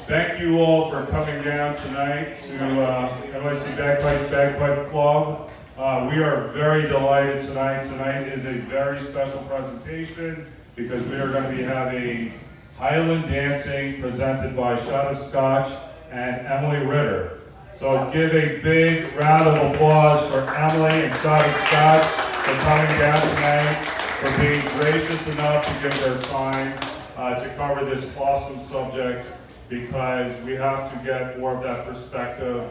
Thank you all for coming down tonight to NYC Bagpipes Bagpipe Club. We are very delighted tonight. Tonight is a very special presentation because we are going to be having Highland dancing presented by Shot of Scotch and Emily Ritter. So give a big round of applause for Emily and Shot of Scotch for coming down tonight, for being gracious enough to give their time to cover this awesome subject, because we have to get more of that perspective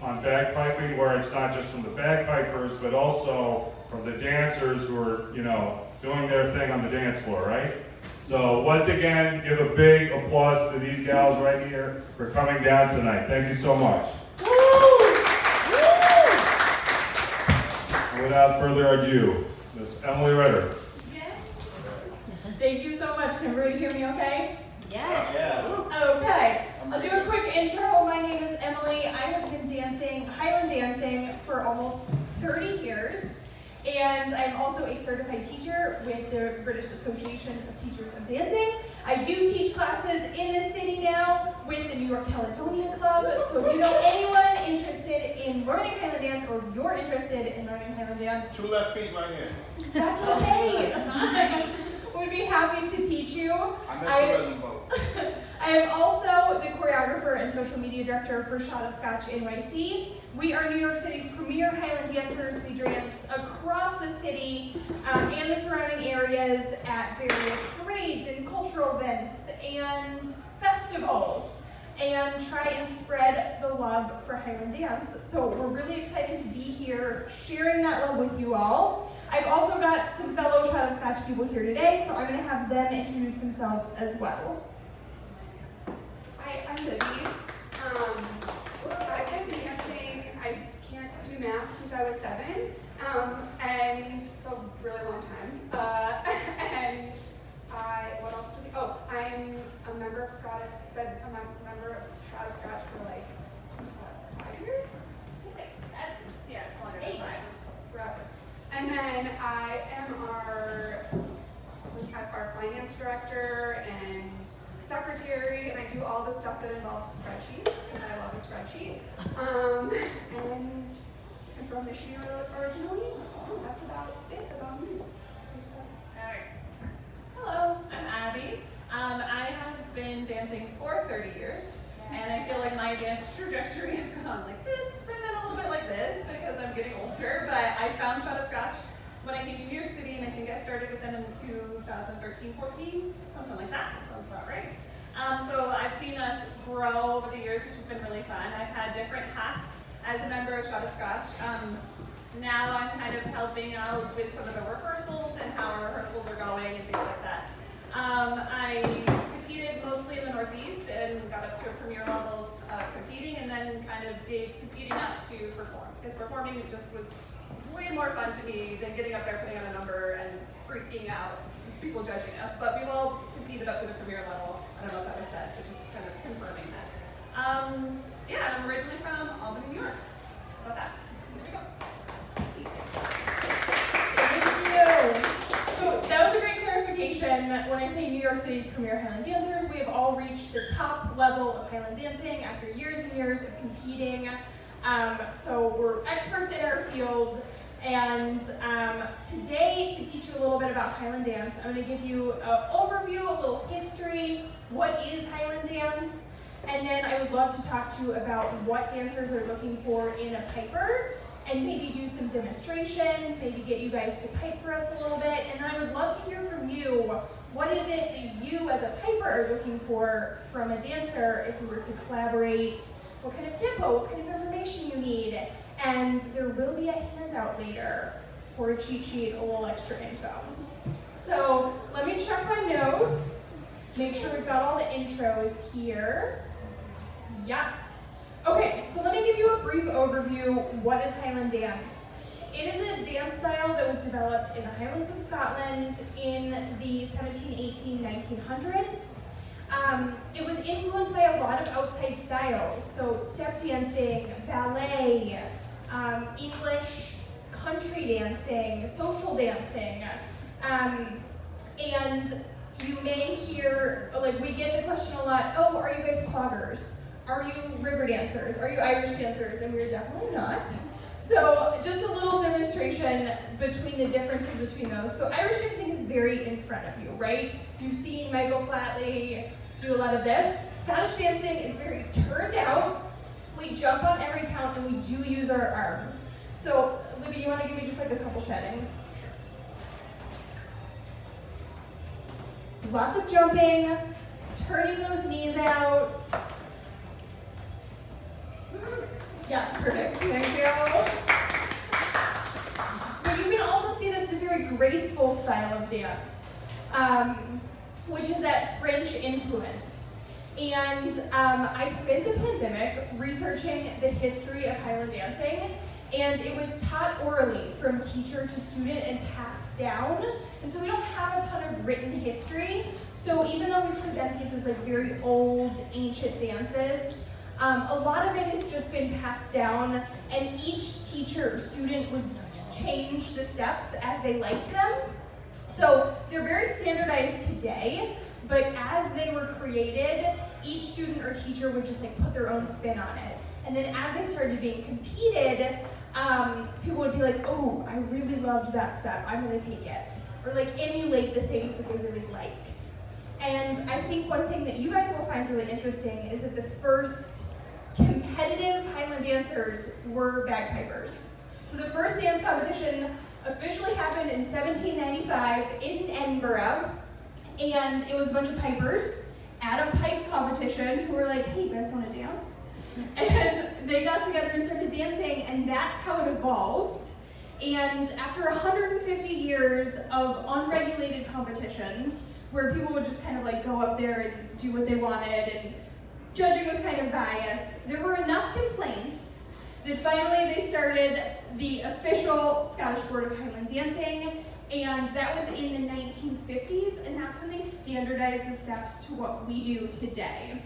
on bagpiping, where it's not just from the bagpipers, but also from the dancers who are, doing their thing on the dance floor, right? So once again, give a big applause to these gals right here for coming down tonight. Thank you so much. And without further ado, Miss Emily Ritter. Thank you so much. Can everybody hear me okay? Yes. Okay. I'll do a quick intro. My name is Emily. I have been dancing, Highland dancing, for almost 30 years. And I'm also a certified teacher with the British Association of Teachers of Dancing. I do teach classes in the city now with the New York Caledonian Club. So if you know anyone interested in learning Highland dance, or you're interested in learning Highland dance, 2 left feet right here. that's okay. Would be happy to teach you. I am also the choreographer and social media director for Shot of Scotch NYC. We are New York City's premier Highland dancers. We dance across the city and the surrounding areas at various parades and cultural events and festivals, and try and spread the love for Highland dance. So we're really excited to be here sharing that love with you all. I've also got some fellow Shot of Scotch people here today, so I'm going to have them introduce themselves as well. Hi, I'm Libby. I've been dancing, I can't do math, since I was 7, and it's a really long time. What else do we, I'm a member of Shot of Scotch for like, 5 years? I think like 7. Yeah, it's longer than 8. 5. Forever. And then I am our finance director and secretary, and I do all the stuff that involves spreadsheets, because I love a spreadsheet. And I'm from Michigan originally. That's about it about me. Alright. Hello, I'm Abby. I have been dancing for 30 years, and I feel like my dance trajectory has gone like this, and then a little bit like this, because I'm getting older, but I found Shot of Scotch when I came to New York City, and I think I started with them in 2013, 14, something like that. Sounds about right. So I've seen us grow over the years, which has been really fun. I've had different hats as a member of Shot of Scotch. Now I'm kind of helping out with some of the rehearsals and how our rehearsals are going and things like that. I competed mostly in the Northeast and got up to a premier level of competing, and then kind of gave competing up to perform, because performing just was way more fun to me than getting up there, putting on a number, and freaking out, people judging us. But we've all competed up to the premier level. I don't know if that was said, so just kind of confirming that. And I'm originally from Albany, New York. How about that? Here we go. Thank you. So that was a great clarification. When I say New York City's premier Highland dancers, we have all reached the top level of Highland dancing after years and years of competing. So we're experts in our field, and today, to teach you a little bit about Highland dance, I'm going to give you an overview, a little history, what is Highland dance, and then I would love to talk to you about what dancers are looking for in a piper, and maybe do some demonstrations, maybe get you guys to pipe for us a little bit, and then I would love to hear from you. What is it that you as a piper are looking for from a dancer if we were to collaborate? What kind of tempo, what kind of information you need? And there will be a handout later for a cheat sheet, a little extra info. So let me check my notes, make sure we've got all the intros here. Yes. Okay, so let me give you a brief overview. What is Highland dance? It is a dance style that was developed in the Highlands of Scotland in the 1718, 1900s. It was influenced by a lot of outside styles, so step dancing, ballet, English country dancing, social dancing, and you may hear, like we get the question a lot, oh, are you guys cloggers? Are you river dancers? Are you Irish dancers? And we're definitely not. So just a little demonstration between the differences between those. So Irish dancing is very in front of you, right? You've seen Michael Flatley do a lot of this. Scottish dancing is very turned out. We jump on every count and we do use our arms. So Libby, you want to give me just like a couple sheddings? So lots of jumping, turning those knees out. Yeah, perfect. Thank you. But you can also see that it's a very graceful style of dance, which is that French influence. And I spent the pandemic researching the history of Highland dancing, and it was taught orally from teacher to student and passed down. And so we don't have a ton of written history. So even though we present these as like very old, ancient dances, a lot of it has just been passed down, and each teacher or student would change the steps as they liked them. So they're very standardized today, but as they were created, each student or teacher would just like put their own spin on it. And then as they started being competed, people would be like, oh, I really loved that step, I'm gonna take it. Or like emulate the things that they really liked. And I think one thing that you guys will find really interesting is that the first competitive Highland dancers were bagpipers. So the first dance competition officially happened in 1795 in Edinburgh, and it was a bunch of pipers at a pipe competition who were like, hey, you guys want to dance? And they got together and started dancing, and that's how it evolved. And after 150 years of unregulated competitions, where people would just kind of like go up there and do what they wanted, and judging was kind of biased, there were enough complaints that finally they started the official Scottish Board of Highland Dancing, and that was in the 1950s, and that's when they standardized the steps to what we do today.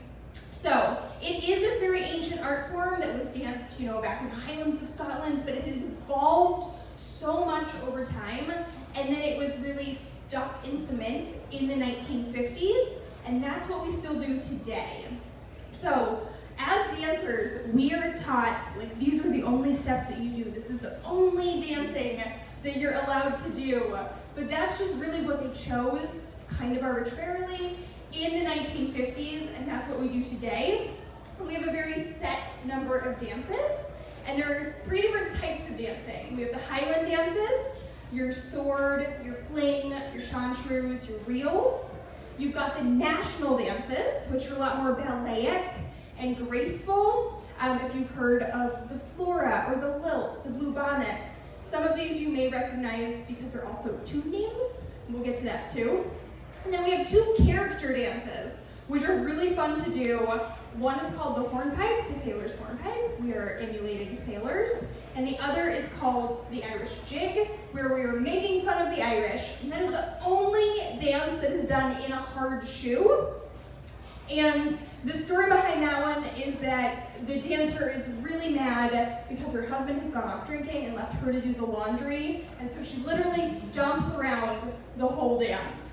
So it is this very ancient art form that was danced, back in the Highlands of Scotland, but it has evolved so much over time, and then it was really stuck in cement in the 1950s, and that's what we still do today. So as dancers, we are taught, like, these are the only steps that you do. This is the only dancing that you're allowed to do. But that's just really what they chose, kind of arbitrarily, in the 1950s, and that's what we do today. We have a very set number of dances, and there are 3 different types of dancing. We have the Highland dances, your sword, your fling, your chanteuse, your reels. You've got the national dances, which are a lot more balletic and graceful. If you've heard of the flora or the lilts, the blue bonnets, some of these you may recognize because they're also tune names. We'll get to that too. And then we have 2 character dances, which are really fun to do. One is called the Hornpipe, the sailor's hornpipe. We are emulating sailors. And the other is called the Irish Jig, where we are making fun of the Irish. And that is the only dance that is done in a hard shoe. And the story behind that one is that the dancer is really mad because her husband has gone off drinking and left her to do the laundry. And so she literally stomps around the whole dance.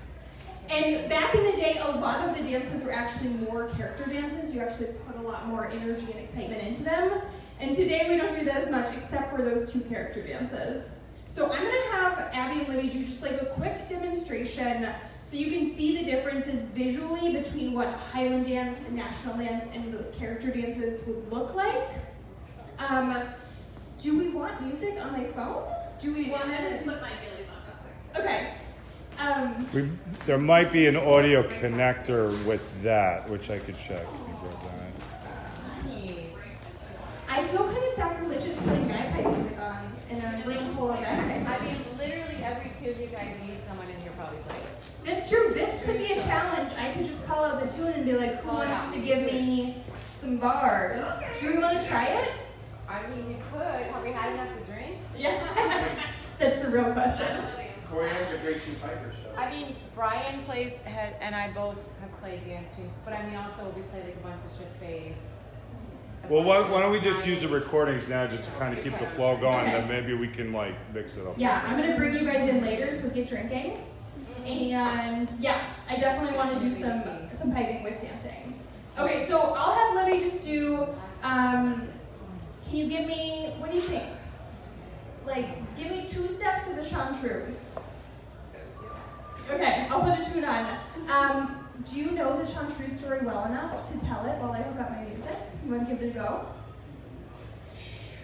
And back in the day, a lot of the dances were actually more character dances. You actually put a lot more energy and excitement into them. And today we don't do that as much except for those 2 character dances. So I'm gonna have Abby and Libby do just like a quick demonstration so you can see the differences visually between what Highland dance and national dance and those character dances would look like. Do we want music on my phone? Do we want to it? slip my gillies on real quick? Okay. There might be an audio connector with that, which I could check. I feel kind of sacrilegious putting bagpipe music on in a room full of bagpipes. I mean, literally every 2 of you guys need someone in here probably plays. That's true. This could be a challenge. I could just call out the tune and be like, who wants to give me some bars? Do we want to try it? I mean, you could. Have we had enough to drink? Yes. That's the real question. Koreans are great 2 pipers, so. I mean, Brian plays, and I both have played dance tunes, but I mean, also we play like a bunch of Strathspeys. Well, why don't we just use the recordings now just to kind of keep the flow going, Okay. then maybe we can like mix it up. Yeah, I'm going to bring you guys in later so we get drinking. And yeah, I definitely want to do some piping with dancing. Okay, so I'll have Libby just do, can you give me, what do you think? Like, give me 2 steps of the Chantreuse. Okay, I'll put a tune on. Do you know the Chantreuse story well enough to tell it while I hook up my music? You want to give it a go?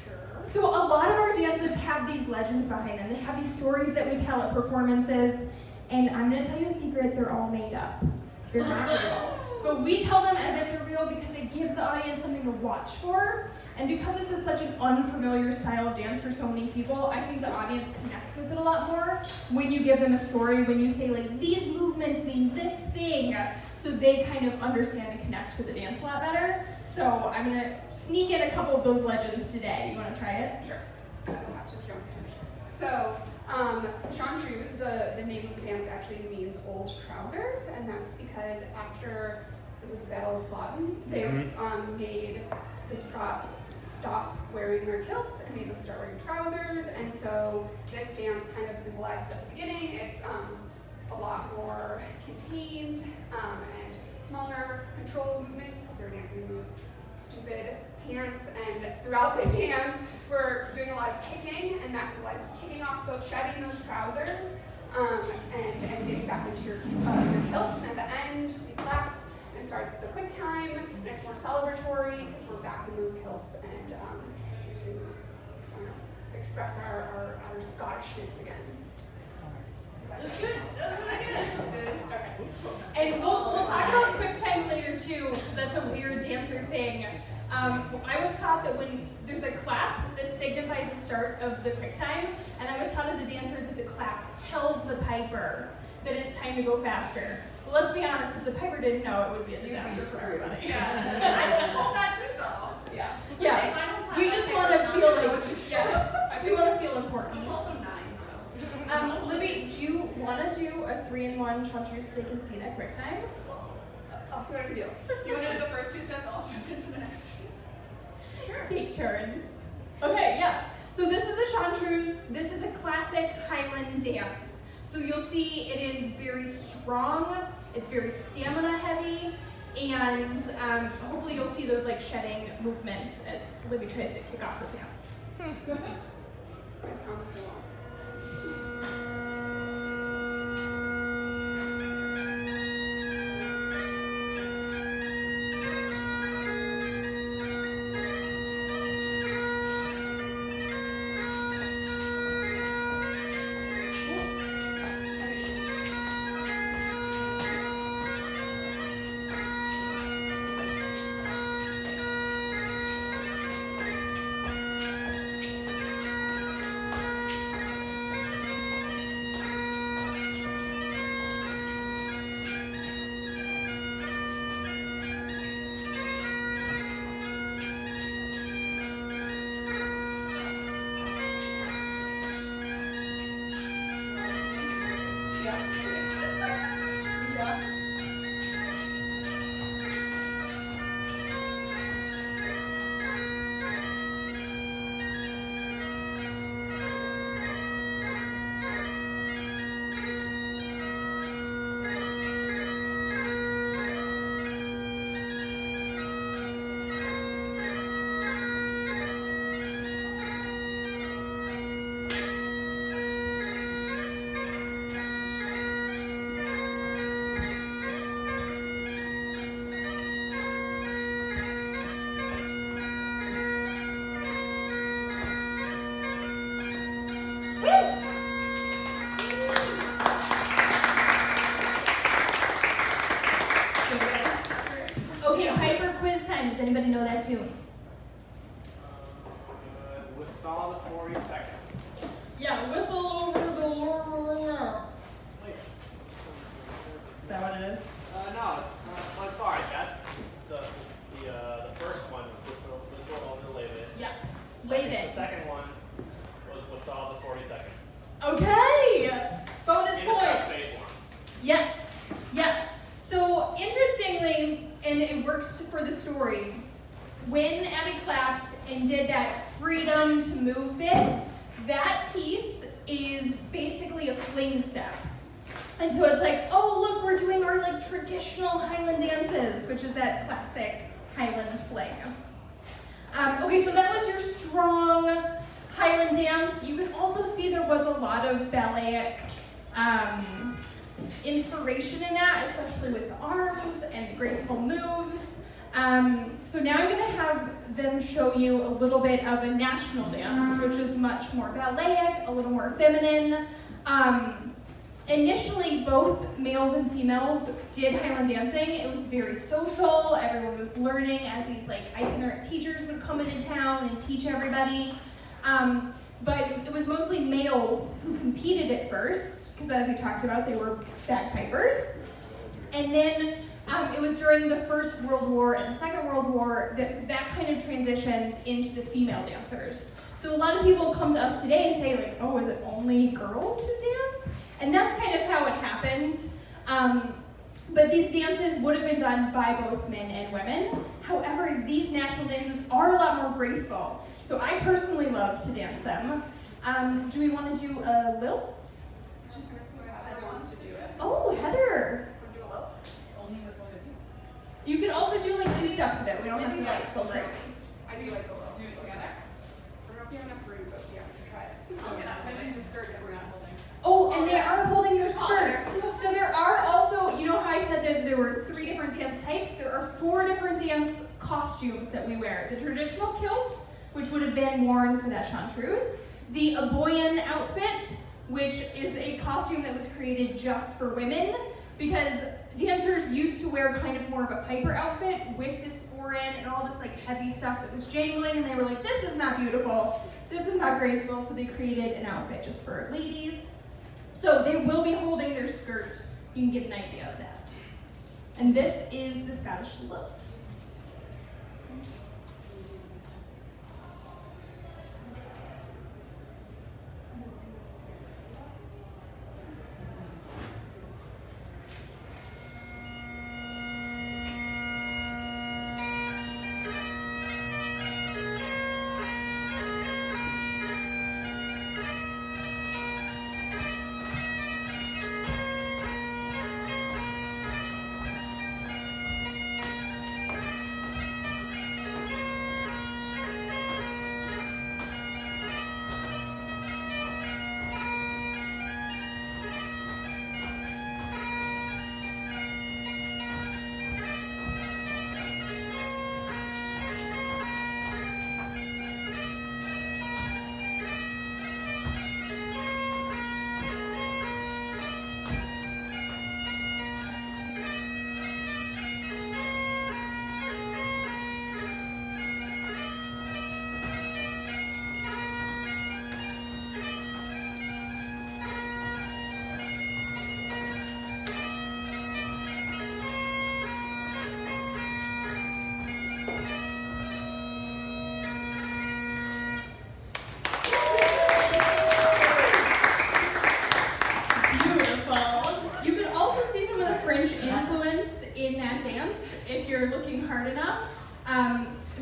Sure. So a lot of our dances have these legends behind them. They have these stories that we tell at performances, and I'm going to tell you a secret, they're all made up. They're not real. But we tell them as if they're real because it gives the audience something to watch for. And because this is such an unfamiliar style of dance for so many people, I think the audience connects with it a lot more when you give them a story, when you say like, these movements mean this thing, so they kind of understand and connect with the dance a lot better. So I'm gonna sneak in a couple of those legends today. You wanna try it? Sure. I will have to jump in. So, Chantreuse, the name of the dance actually means old trousers, and that's because after the Battle of Flodden, they made the Scots stop wearing their kilts and made them start wearing trousers, and so this dance kind of symbolizes at the beginning, it's a lot more contained and smaller control movements because they're dancing in those stupid pants, and throughout the dance we're doing a lot of kicking, and that symbolizes kicking off, both shedding those trousers and getting back into your kilts, and at the end we clap and start the quick time, and it's more celebratory because we're back in those kilts and to express our Scottishness again. That's good. That's really good. Okay. And we'll talk about quick times later too, because that's a weird dancer thing. I was taught that when there's a clap, this signifies the start of the quick time, and I was taught as a dancer that the clap tells the piper that it's time to go faster. But let's be honest, if the piper didn't know, it would be a disaster for everybody. Yeah. I was told that too, though. Yeah. So Yeah. if I don't have We my just piper, want to I'm feel not gonna know like, what to do. yeah, we want to feel important. It's also 9, so. Libby, do you want to do a 3-in-1 Chantreuse so they can see that quick time? I'll see what I can do. You want to do the first 2 steps? I'll jump in for the next 2. Sure. Take turns. Okay, yeah. So this is a Chantreuse. This is a classic Highland dance. So you'll see it is very strong. It's very stamina heavy, and hopefully you'll see those like shedding movements as Libby tries to kick off her pants. I promise I won't. Okay, Piper quiz time. Does anybody know that tune? Whistle the 42nd. Yeah, whistle over the world. Is that what it is? No, sorry, that's the first one, whistle over Lave It. Yes. Wave The it. second one was whistle the 42nd. Okay. Bonus In the points. phase 1. Yes. Yeah. So interestingly, and it works for the story, when Abby clapped and did that freedom to move bit, that piece is basically a fling step. And so it's like, oh look, we're doing our like traditional Highland dances, which is that classic Highland fling. Okay, so that was your strong Highland dance. You can also see there was a lot of ballet inspiration in that, especially with the arms and the graceful moves. So now I'm going to have them show you a little bit of a national dance, which is much more balleric, a little more feminine. Initially, both males and females did Highland dancing. It was very social. Everyone was learning as these like itinerant teachers would come into town and teach everybody. But it was mostly males who competed at first, because as you talked about, they were bagpipers. And then it was during the First World War and the Second World War that kind of transitioned into the female dancers. So a lot of people come to us today and say like, oh, is it only girls who dance? And that's kind of how it happened. But these dances would have been done by both men and women. However, these national dances are a lot more graceful. So I personally love to dance them. Do we want to do a lilt? Just gonna see what Heather wants to do it. Oh, Heather. Wanna do a lilt? Only with one of you. You can also do like 2 steps of it. We don't have to like go crazy. I do like the lilt. Do it together. I don't know if you have enough room, but yeah, we can try it. Mention the skirt that we're not holding. Oh, and they are holding their skirt. So there are also, you know how I said that there were 3 different dance types? There are 4 different dance costumes that we wear. The traditional kilt, which would have been worn for that chanteuse. The aboyan outfit, which is a costume that was created just for women, because dancers used to wear kind of more of a piper outfit with the sporin and all this like heavy stuff that was jangling, and they were like, this is not beautiful, this is not graceful, so they created an outfit just for ladies. So they will be holding their skirt. You can get an idea of that. And this is the Scottish lilt.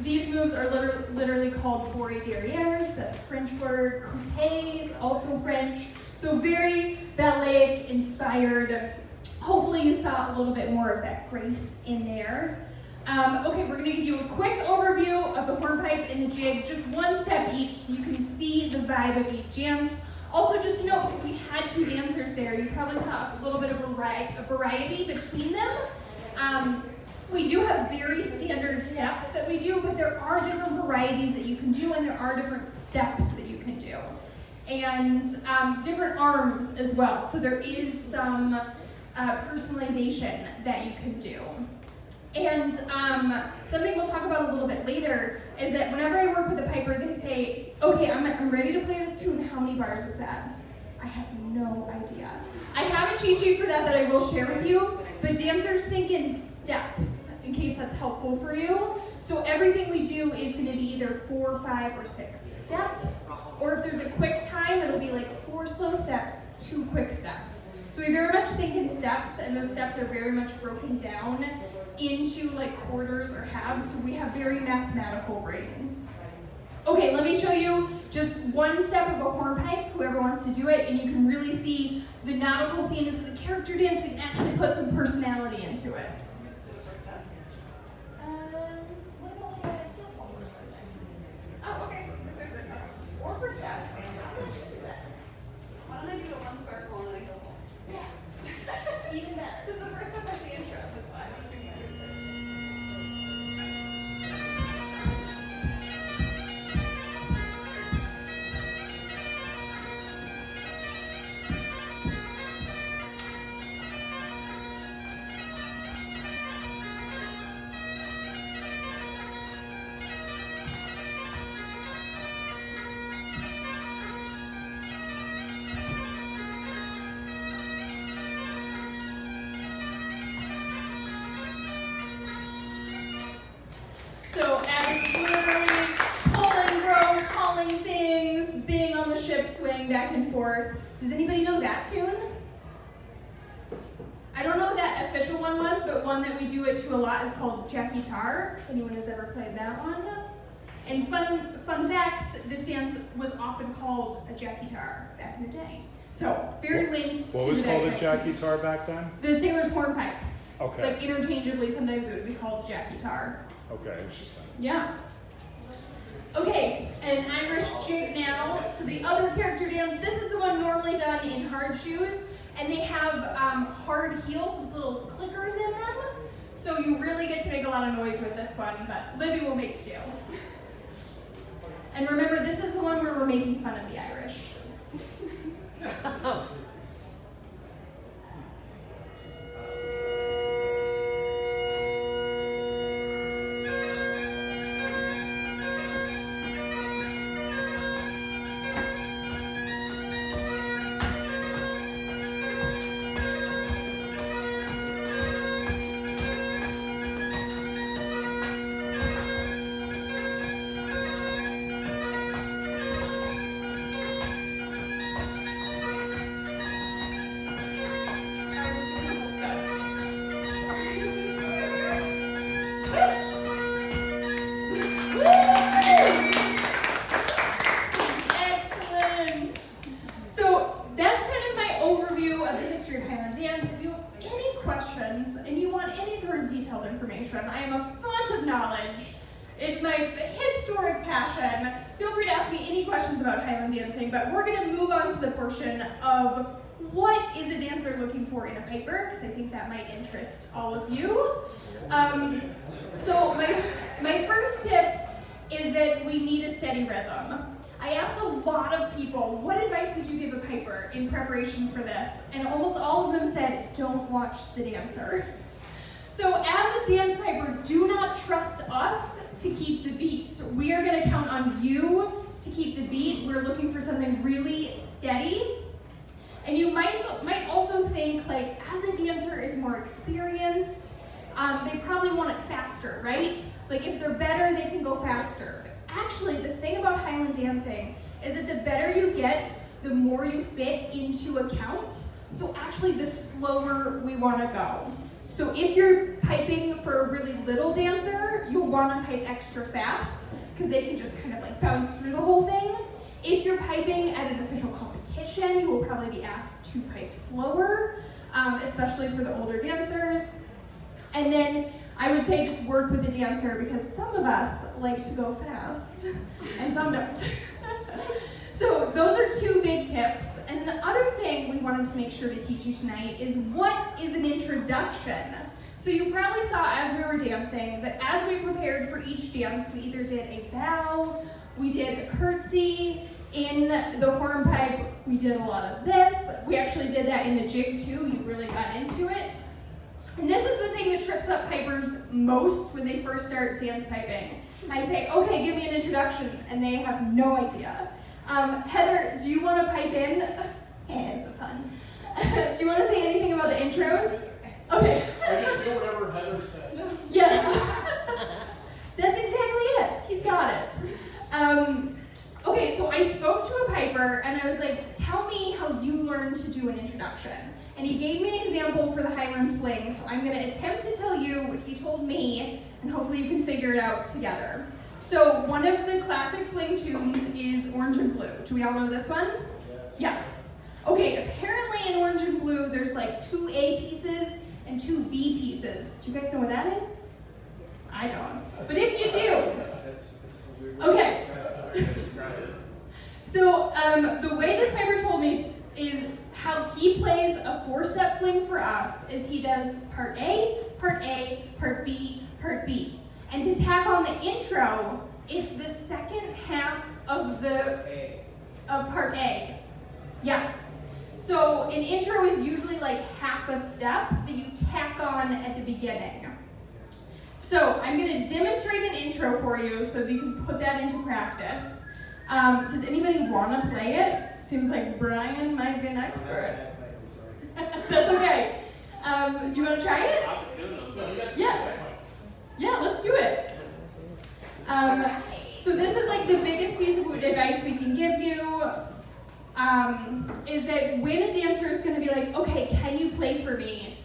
These moves are literally called bourrées derrières, that's a French word. Coupés, also French. So very ballet inspired. Hopefully you saw a little bit more of that grace in there. Okay, we're gonna give you a quick overview of the hornpipe and the jig, just 1 step each so you can see the vibe of each dance. Also just to note, because we had 2 dancers there, you probably saw a little bit of a variety between them. We do have very standard steps that we do, but there are different varieties that you can do, and there are different steps that you can do. And different arms as well, so there is some personalization that you can do. And something we'll talk about a little bit later is that whenever I work with a piper, they say, okay, I'm ready to play this tune, how many bars is that? I have no idea. I have a cheat sheet for that I will share with you, but dancers think in steps, in case that's helpful for you. So everything we do is gonna be either 4, 5, or 6 steps, or if there's a quick time, it'll be like 4 slow steps, 2 quick steps. So we very much think in steps, and those steps are very much broken down into like quarters or halves, so we have very mathematical rings. Okay, let me show you just 1 step of a hornpipe, whoever wants to do it, and you can really see the nautical theme is a character dance. We can actually put some personality into it. What about like a field ball or something? Oh, okay. Or first step. Why don't I do the one circle and then I go home? Yeah. Even better. Because the first time I the intro, that's why I was thinking I was circle. So as literally pulling, grow, calling things, being on the ship, swaying back and forth. Does anybody know that tune? I don't know what that official one was, but one that we do it to a lot is called jack guitar. If anyone has ever played that one. And fun fact, this dance was often called a jack guitar back in the day. So very linked What to was the called a bagpipe jack tunes. guitar back then? The sailor's hornpipe. Okay. Like interchangeably, sometimes it would be called jack guitar. Okay, interesting. Yeah. Okay, an Irish jig now. So the other character dance, this is the one normally done in hard shoes, and they have hard heels with little clickers in them. So you really get to make a lot of noise with this one, but Libby will make you. And remember, this is the one where we're making fun of the Irish. Excellent. So that's kind of my overview of the history of Highland dance. If you have any questions and you want any sort of detailed information, I am a font of knowledge. It's my historic passion. Feel free to ask me any questions about Highland dancing, but we're going to move on to the portion of what is a dancer looking for in a piper, because I think that might interest all of you. So my first tip is that we need a steady rhythm. I asked a lot of people, what advice would you give a piper in preparation for this? And almost all of them said, don't watch the dancer. So as a dance piper, do not trust us to keep the beat. We are going to count on you to keep the beat. We're looking for something really steady. And you might also think, like, as a dancer is more experienced, they probably want it faster, right? Like, if they're better, they can go faster. But actually, the thing about Highland dancing is that the better you get, the more you fit into a count. So actually, the slower we want to go. So if you're piping for a really little dancer, you'll want to pipe extra fast, because they can just kind of like bounce through the whole thing. If you're piping at an official competition, you will probably be asked to pipe slower, especially for the older dancers. And then I would say just work with the dancer, because some of us like to go fast and some don't. So those are two big tips. And the other thing we wanted to make sure to teach you tonight is what is an introduction. So you probably saw as we were dancing that as we prepared for each dance, we either did a bow, we did a curtsy. In the hornpipe, we did a lot of this. We actually did that in the jig too. You really got into it. And this is the thing that trips up pipers most when they first start dance piping. I say, okay, give me an introduction, and they have no idea. Heather, do you want to pipe in? It's a pun. Do you want to say anything about the intros? Okay. I just do whatever Heather said. Yes. That's exactly it. He's got it. Okay, so I spoke to a piper, and I was like, tell me how you learned to do an introduction. And he gave me an example for the Highland fling, so I'm going to attempt to tell you what he told me, and hopefully you can figure it out together. So one of the classic fling tunes is Orange and Blue. Do we all know this one? Yes. Okay, apparently in orange and blue, there's like 2 A pieces and 2 B pieces. Do you guys know what that is? I don't. But if you do, okay. So the way this piper told me is how he plays a 4-step fling for us is he does part A, part A, part B, part B. And to tack on the intro, it's the second half of part A. Yes. So an intro is usually like half a step that you tack on at the beginning. So I'm going to demonstrate an intro for you so that you can put that into practice. Does anybody want to play it? Seems like Brian might be an expert. That's okay. You want to try it? Yeah. Yeah, let's do it. So this is like the biggest piece of advice we can give you, is that when a dancer is going to be like, okay, can you play for me?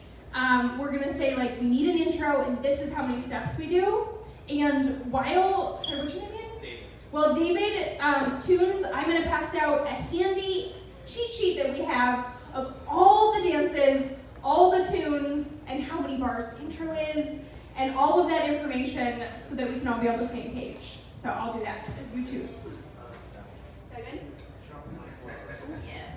We're going to say like, we need an intro and this is how many steps we do. And while, sorry, what's your name again? David. Well, David tunes, I'm going to pass out a handy cheat sheet that we have of all the dances, all the tunes, and how many bars the intro is, and all of that information so that we can all be on the same page. So I'll do that as you too. Is that good? Yes.